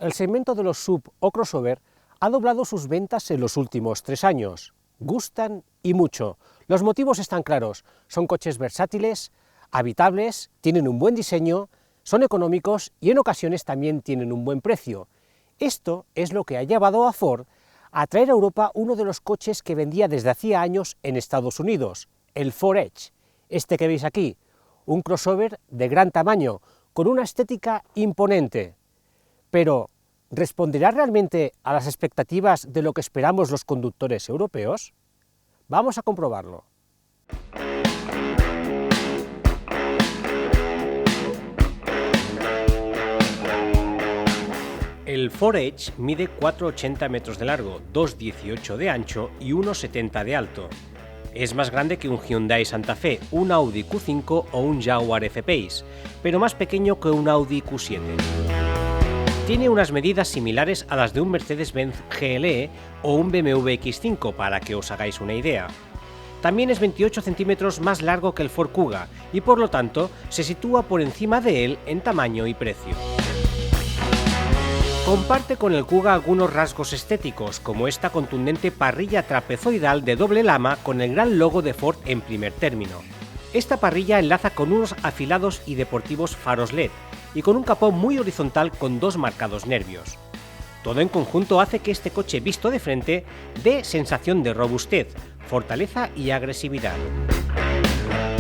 el segmento de los sub o crossover ha doblado sus ventas en los últimos 3 años. Gustan y mucho. Los motivos están claros, son coches versátiles, habitables, tienen un buen diseño, son económicos y en ocasiones también tienen un buen precio. Esto es lo que ha llevado a Ford a traer a Europa uno de los coches que vendía desde hacía años en Estados Unidos, el Ford Edge. Este que veis aquí, un crossover de gran tamaño, con una estética imponente. Pero, ¿responderá realmente a las expectativas de lo que esperamos los conductores europeos? Vamos a comprobarlo. El Ford Edge mide 4,80 metros de largo, 2,18 de ancho y 1,70 de alto. Es más grande que un Hyundai Santa Fe, un Audi Q5 o un Jaguar F-Pace, pero más pequeño que un Audi Q7. Tiene unas medidas similares a las de un Mercedes-Benz GLE o un BMW X5, para que os hagáis una idea. También es 28 centímetros más largo que el Ford Kuga y por lo tanto se sitúa por encima de él en tamaño y precio. Comparte con el Kuga algunos rasgos estéticos, como esta contundente parrilla trapezoidal de doble lama con el gran logo de Ford en primer término. Esta parrilla enlaza con unos afilados y deportivos faros LED y con un capó muy horizontal con 2 marcados nervios. Todo en conjunto hace que este coche visto de frente dé sensación de robustez, fortaleza y agresividad.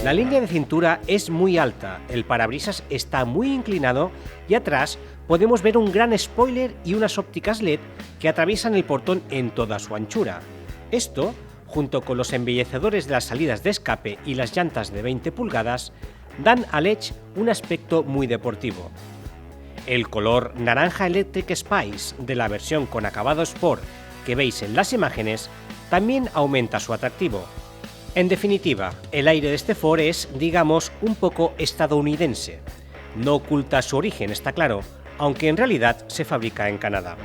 La línea de cintura es muy alta, el parabrisas está muy inclinado y atrás podemos ver un gran spoiler y unas ópticas LED que atraviesan el portón en toda su anchura. Esto, junto con los embellecedores de las salidas de escape y las llantas de 20 pulgadas, dan al Edge un aspecto muy deportivo. El color naranja Electric Spice de la versión con acabado Sport que veis en las imágenes también aumenta su atractivo. En definitiva, el aire de este Ford es, digamos, un poco estadounidense. No oculta su origen, está claro, aunque en realidad se fabrica en Canadá.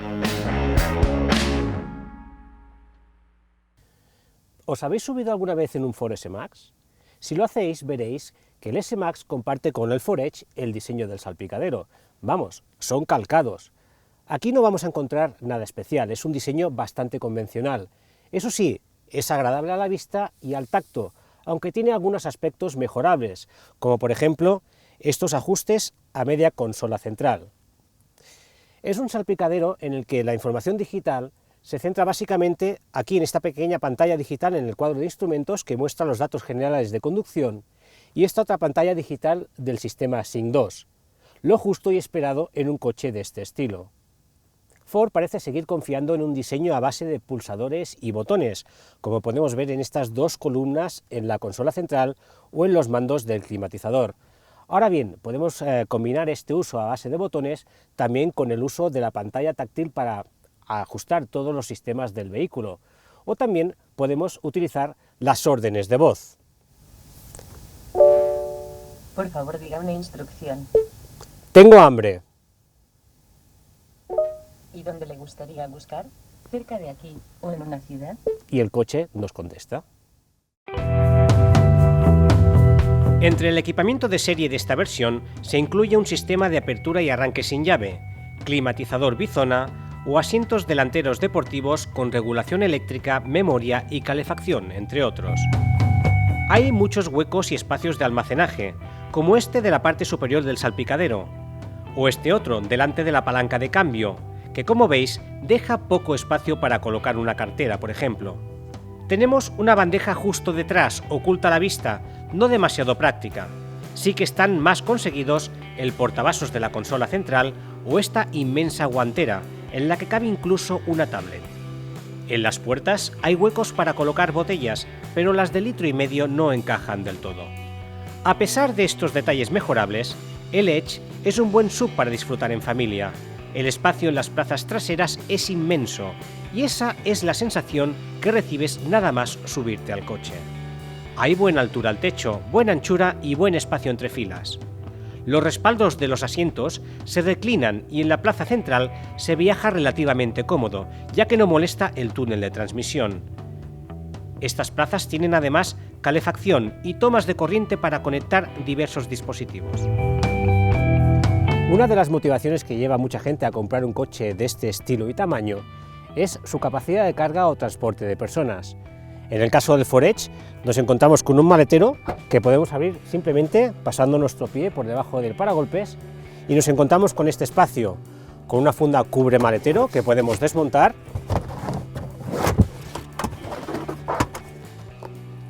¿Os habéis subido alguna vez en un Ford S-Max? Si lo hacéis, veréis que el S-Max comparte con el Ford Edge el diseño del salpicadero. Vamos, son calcados. Aquí no vamos a encontrar nada especial, es un diseño bastante convencional. Eso sí, es agradable a la vista y al tacto, aunque tiene algunos aspectos mejorables, como por ejemplo estos ajustes a media consola central. Es un salpicadero en el que la información digital se centra básicamente aquí en esta pequeña pantalla digital en el cuadro de instrumentos que muestra los datos generales de conducción y esta otra pantalla digital del sistema Sync 2, lo justo y esperado en un coche de este estilo. Ford parece seguir confiando en un diseño a base de pulsadores y botones, como podemos ver en estas 2 columnas en la consola central o en los mandos del climatizador. Ahora bien, podemos combinar este uso a base de botones también con el uso de la pantalla táctil para ajustar todos los sistemas del vehículo, o también podemos utilizar las órdenes de voz. Por favor, diga una instrucción. Tengo hambre. ¿Y dónde le gustaría buscar? ¿Cerca de aquí o en una ciudad? Y el coche nos contesta. Entre el equipamiento de serie de esta versión se incluye un sistema de apertura y arranque sin llave, climatizador bizona o asientos delanteros deportivos con regulación eléctrica, memoria y calefacción, entre otros. Hay muchos huecos y espacios de almacenaje, como este de la parte superior del salpicadero, o este otro delante de la palanca de cambio, que como veis deja poco espacio para colocar una cartera, por ejemplo. Tenemos una bandeja justo detrás, oculta a la vista, no demasiado práctica. Sí que están más conseguidos el portavasos de la consola central o esta inmensa guantera, en la que cabe incluso una tablet. En las puertas hay huecos para colocar botellas, pero las de 1,5 litros no encajan del todo. A pesar de estos detalles mejorables, el Edge es un buen SUV para disfrutar en familia. El espacio en las plazas traseras es inmenso y esa es la sensación que recibes nada más subirte al coche. Hay buena altura al techo, buena anchura y buen espacio entre filas. Los respaldos de los asientos se reclinan y en la plaza central se viaja relativamente cómodo, ya que no molesta el túnel de transmisión. Estas plazas tienen además calefacción y tomas de corriente para conectar diversos dispositivos. Una de las motivaciones que lleva a mucha gente a comprar un coche de este estilo y tamaño es su capacidad de carga o transporte de personas. En el caso del Ford Edge nos encontramos con un maletero que podemos abrir simplemente pasando nuestro pie por debajo del paragolpes y nos encontramos con este espacio, con una funda cubre maletero que podemos desmontar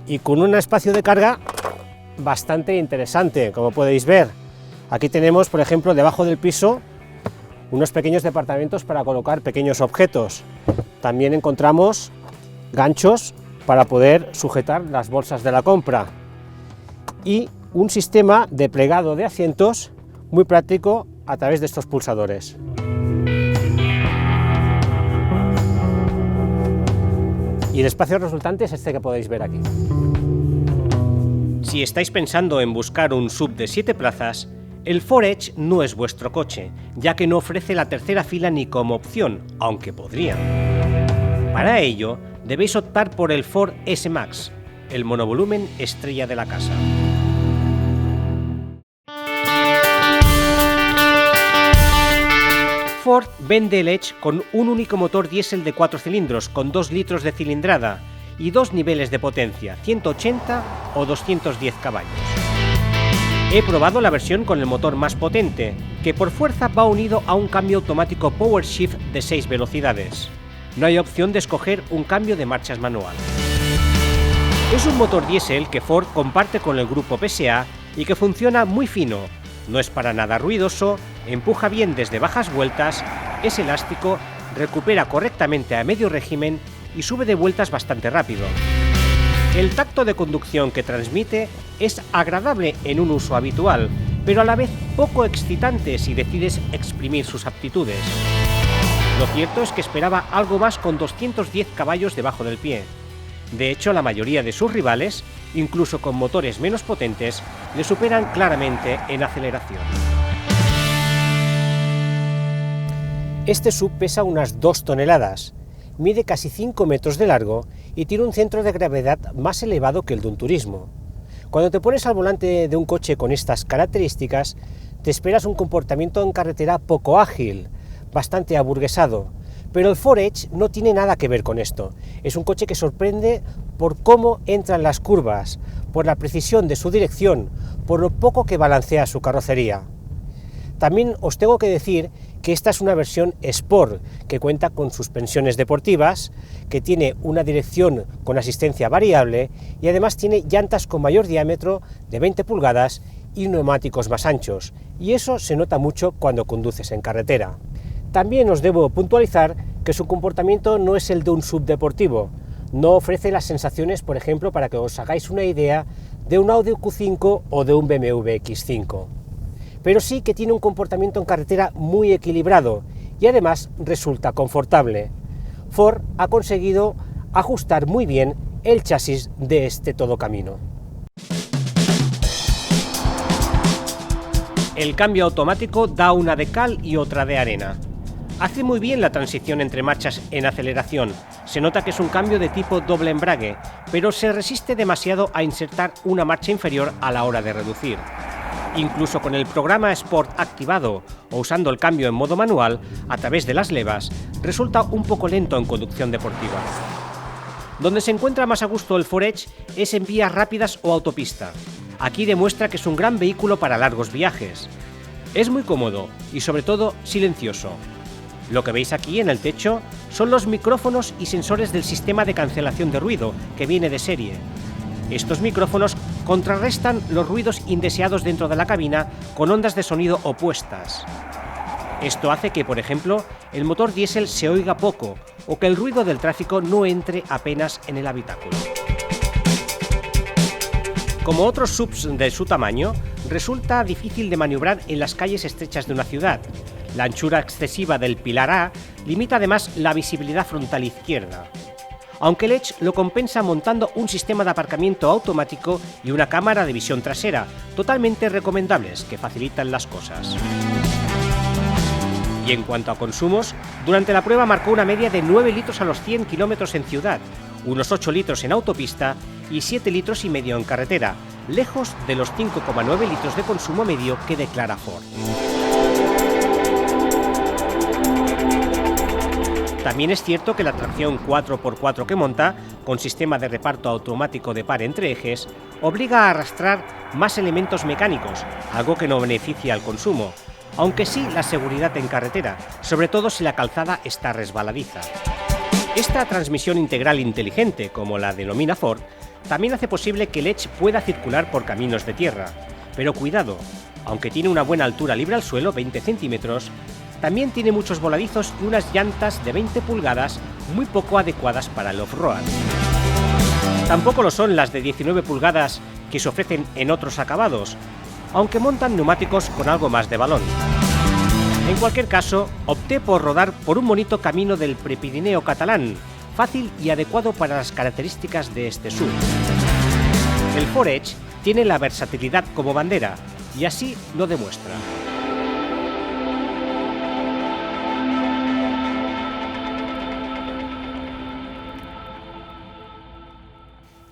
y con un espacio de carga bastante interesante, como podéis ver. Aquí tenemos, por ejemplo, debajo del piso unos pequeños departamentos para colocar pequeños objetos. También encontramos ganchos para poder sujetar las bolsas de la compra y un sistema de plegado de asientos muy práctico a través de estos pulsadores. Y el espacio resultante es este que podéis ver aquí. Si estáis pensando en buscar un SUV de 7 plazas, el Ford Edge no es vuestro coche, ya que no ofrece la tercera fila ni como opción, aunque podría. Para ello, debéis optar por el Ford S-Max, el monovolumen estrella de la casa. Ford vende el Edge con un único motor diésel de 4 cilindros con 2 litros de cilindrada y 2 niveles de potencia, 180 o 210 caballos. He probado la versión con el motor más potente, que por fuerza va unido a un cambio automático Power Shift de 6 velocidades. No hay opción de escoger un cambio de marchas manual. Es un motor diésel que Ford comparte con el grupo PSA y que funciona muy fino. No es para nada ruidoso, empuja bien desde bajas vueltas, es elástico, recupera correctamente a medio régimen y sube de vueltas bastante rápido. El tacto de conducción que transmite es agradable en un uso habitual, pero a la vez poco excitante si decides exprimir sus aptitudes. Lo cierto es que esperaba algo más con 210 caballos debajo del pie. De hecho, la mayoría de sus rivales, incluso con motores menos potentes, le superan claramente en aceleración. Este SUV pesa unas 2 toneladas, mide casi 5 metros de largo y tiene un centro de gravedad más elevado que el de un turismo. Cuando te pones al volante de un coche con estas características, te esperas un comportamiento en carretera poco ágil, bastante aburguesado, pero el Ford Edge no tiene nada que ver con esto. Es un coche que sorprende por cómo entran las curvas, por la precisión de su dirección, por lo poco que balancea su carrocería. También os tengo que decir que esta es una versión Sport, que cuenta con suspensiones deportivas, que tiene una dirección con asistencia variable y además tiene llantas con mayor diámetro de 20 pulgadas y neumáticos más anchos, y eso se nota mucho cuando conduces en carretera. También os debo puntualizar que su comportamiento no es el de un SUV deportivo, no ofrece las sensaciones, por ejemplo, para que os hagáis una idea, de un Audi Q5 o de un BMW X5. Pero sí que tiene un comportamiento en carretera muy equilibrado y además resulta confortable. Ford ha conseguido ajustar muy bien el chasis de este todocamino. El cambio automático da una de cal y otra de arena. Hace muy bien la transición entre marchas en aceleración, se nota que es un cambio de tipo doble embrague, pero se resiste demasiado a insertar una marcha inferior a la hora de reducir. Incluso con el programa Sport activado o usando el cambio en modo manual, a través de las levas, resulta un poco lento en conducción deportiva. Donde se encuentra más a gusto el Ford Edge es en vías rápidas o autopista. Aquí demuestra que es un gran vehículo para largos viajes. Es muy cómodo y sobre todo silencioso. Lo que veis aquí en el techo son los micrófonos y sensores del sistema de cancelación de ruido que viene de serie. Estos micrófonos contrarrestan los ruidos indeseados dentro de la cabina con ondas de sonido opuestas. Esto hace que, por ejemplo, el motor diésel se oiga poco o que el ruido del tráfico no entre apenas en el habitáculo. Como otros SUVs de su tamaño, resulta difícil de maniobrar en las calles estrechas de una ciudad. La anchura excesiva del pilar A limita además la visibilidad frontal izquierda. Aunque el Edge lo compensa montando un sistema de aparcamiento automático y una cámara de visión trasera, totalmente recomendables, que facilitan las cosas. Y en cuanto a consumos, durante la prueba marcó una media de 9 litros a los 100 kilómetros en ciudad, unos 8 litros en autopista y 7,5 litros en carretera, lejos de los 5,9 litros de consumo medio que declara Ford. También es cierto que la tracción 4x4 que monta, con sistema de reparto automático de par entre ejes, obliga a arrastrar más elementos mecánicos, algo que no beneficia al consumo, aunque sí la seguridad en carretera, sobre todo si la calzada está resbaladiza. Esta transmisión integral inteligente, como la denomina Ford, también hace posible que el Edge pueda circular por caminos de tierra. Pero cuidado, aunque tiene una buena altura libre al suelo, 20 centímetros, también tiene muchos voladizos y unas llantas de 20 pulgadas muy poco adecuadas para el off-road. Tampoco lo son las de 19 pulgadas que se ofrecen en otros acabados, aunque montan neumáticos con algo más de balón. En cualquier caso, opté por rodar por un bonito camino del Prepirineo catalán, fácil y adecuado para las características de este SUV. El Ford Edge tiene la versatilidad como bandera, y así lo demuestra.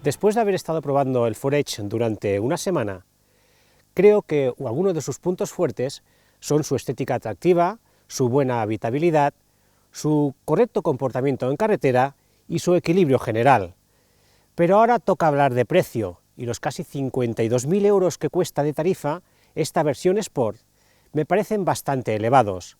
Después de haber estado probando el Ford Edge durante una semana, creo que algunos de sus puntos fuertes son su estética atractiva, su buena habitabilidad, su correcto comportamiento en carretera y su equilibrio general. Pero ahora toca hablar de precio, y los casi 52.000 euros que cuesta de tarifa esta versión Sport me parecen bastante elevados.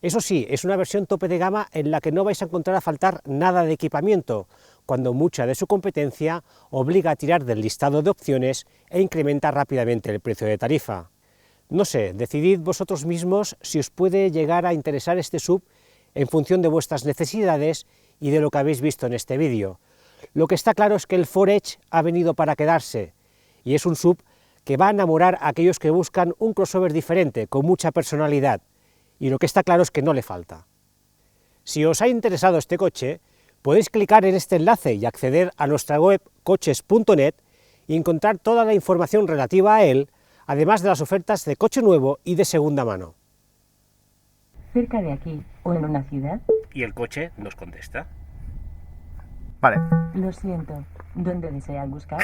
Eso sí, es una versión tope de gama en la que no vais a encontrar a faltar nada de equipamiento, cuando mucha de su competencia obliga a tirar del listado de opciones e incrementa rápidamente el precio de tarifa. No sé, decidid vosotros mismos si os puede llegar a interesar este SUV en función de vuestras necesidades y de lo que habéis visto en este vídeo. Lo que está claro es que el Ford Edge ha venido para quedarse, y es un SUV que va a enamorar a aquellos que buscan un crossover diferente, con mucha personalidad, y lo que está claro es que no le falta. Si os ha interesado este coche, podéis clicar en este enlace y acceder a nuestra web coches.net y encontrar toda la información relativa a él, además de las ofertas de coche nuevo y de segunda mano. ¿Cerca de aquí o en una ciudad? Y el coche nos contesta. Vale. Lo siento. ¿Dónde desean buscar?